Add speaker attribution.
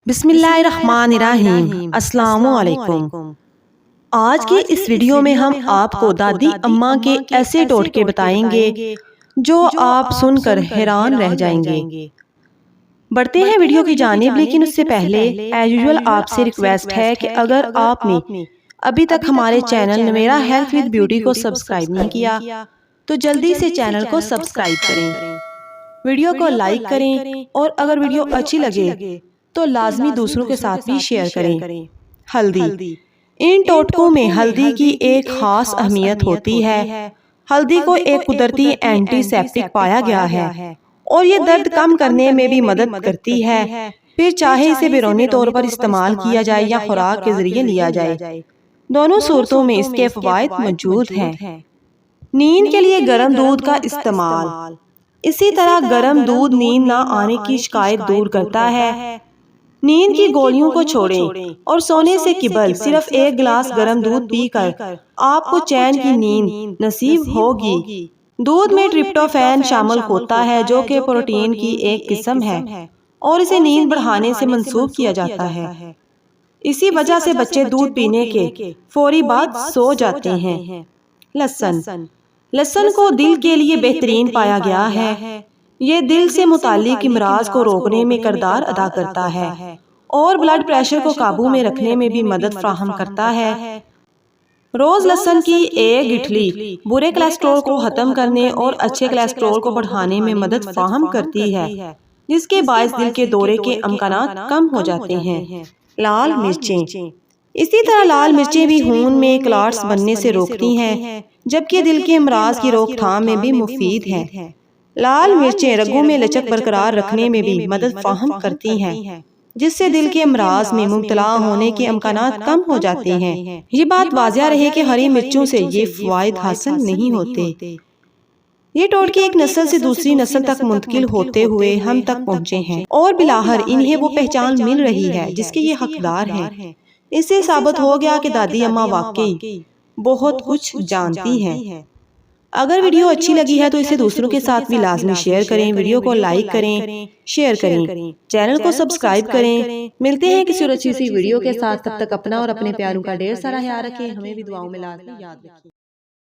Speaker 1: بسم اللہ الرحمن الرحیم۔ السلام علیکم۔ آج کی اس ویڈیو میں ہم آپ کو دادی اماں کے ایسے ٹوٹکے بتائیں گے جو آپ سن کر حیران رہ جائیں گے۔ بڑھتے ہیں ویڈیو کی جانب، لیکن اس سے پہلے ایز یوزول آپ سے ریکویسٹ ہے کہ اگر آپ نے ابھی تک ہمارے channel Namira health with beauty کو سبسکرائب نہیں کیا تو جلدی سے چینل کو سبسکرائب کریں، ویڈیو کو لائک کریں اور اگر ویڈیو اچھی لگے تو لازمی دوسروں کے ساتھ بھی شیئر کریں۔ ہلدی۔ ان ٹوٹکوں میں ہلدی کی ایک خاص اہمیت ہوتی ہے۔ ہلدی کو ایک قدرتی اینٹی سیپٹک پایا گیا ہے اور یہ درد کم کرنے میں بھی مدد کرتی ہے، پھر چاہے اسے بیرونی طور پر استعمال کیا جائے یا خوراک کے ذریعے لیا جائے، دونوں صورتوں میں اس کے فوائد موجود ہیں۔ نیند کے لیے گرم دودھ کا استعمال۔ اسی طرح گرم دودھ نیند نہ آنے کی شکایت دور کرتا ہے۔ نیند کی گولیوں کو چھوڑیں اور سونے سے قبل صرف ایک گلاس گرم دودھ پی کر آپ کو چین کی نیند نصیب ہوگی۔ دودھ میں ٹرپٹوفین شامل ہوتا ہے جو کہ پروٹین کی ایک قسم ہے اور اسے نیند بڑھانے سے منسوب کیا جاتا ہے۔ اسی وجہ سے بچے دودھ پینے کے فوری بعد سو جاتے ہیں۔ لہسن۔ لہسن کو دل کے لیے بہترین پایا گیا ہے۔ یہ دل سے متعلق امراض کو روکنے میں کردار ادا کرتا ہے اور بلڈ پریشر کو قابو میں رکھنے میں بھی مدد فراہم کرتا ہے۔ روز لہسن کی ایک گٹھلی برے کولیسٹرول کو ختم کرنے اور اچھے کولیسٹرول کو بڑھانے میں مدد فراہم کرتی ہے، جس کے باعث دل کے دورے کے امکانات کم ہو جاتے ہیں۔ لال مرچیں۔ اسی طرح لال مرچیں بھی خون میں کلاٹس بننے سے روکتی ہیں، جبکہ دل کے امراض کی روک تھام میں بھی مفید ہیں۔ لال مرچیں رگوں میں لچک برقرار رکھنے میں بھی مدد فراہم کرتی ہیں، جس سے دل کے امراض میں مبتلا ہونے کے امکانات کم ہو جاتے ہیں۔ یہ بات واضح رہے کہ ہری مرچوں سے یہ فوائد حاصل نہیں ہوتے۔ یہ ٹوٹکے ایک نسل سے دوسری نسل تک منتقل ہوتے ہوئے ہم تک پہنچے ہیں اور بلاخر انہیں وہ پہچان مل رہی ہے جس کے یہ حقدار ہیں۔ اس سے ثابت ہو گیا کہ دادی اماں واقعی بہت کچھ جانتی ہیں۔ اگر ویڈیو اچھی لگی ہے تو اسے دوسروں کے ساتھ بھی لازمی شیئر کریں، ویڈیو کو لائک کریں، شیئر کریں، چینل کو سبسکرائب کریں۔ ملتے ہیں کسی اور اچھی سی ویڈیو کے ساتھ، تب تک اپنا اور اپنے پیاروں کا ڈھیر سارا خیال رکھیں، ہمیں بھی دعاؤں میں لازمی یاد رکھیں۔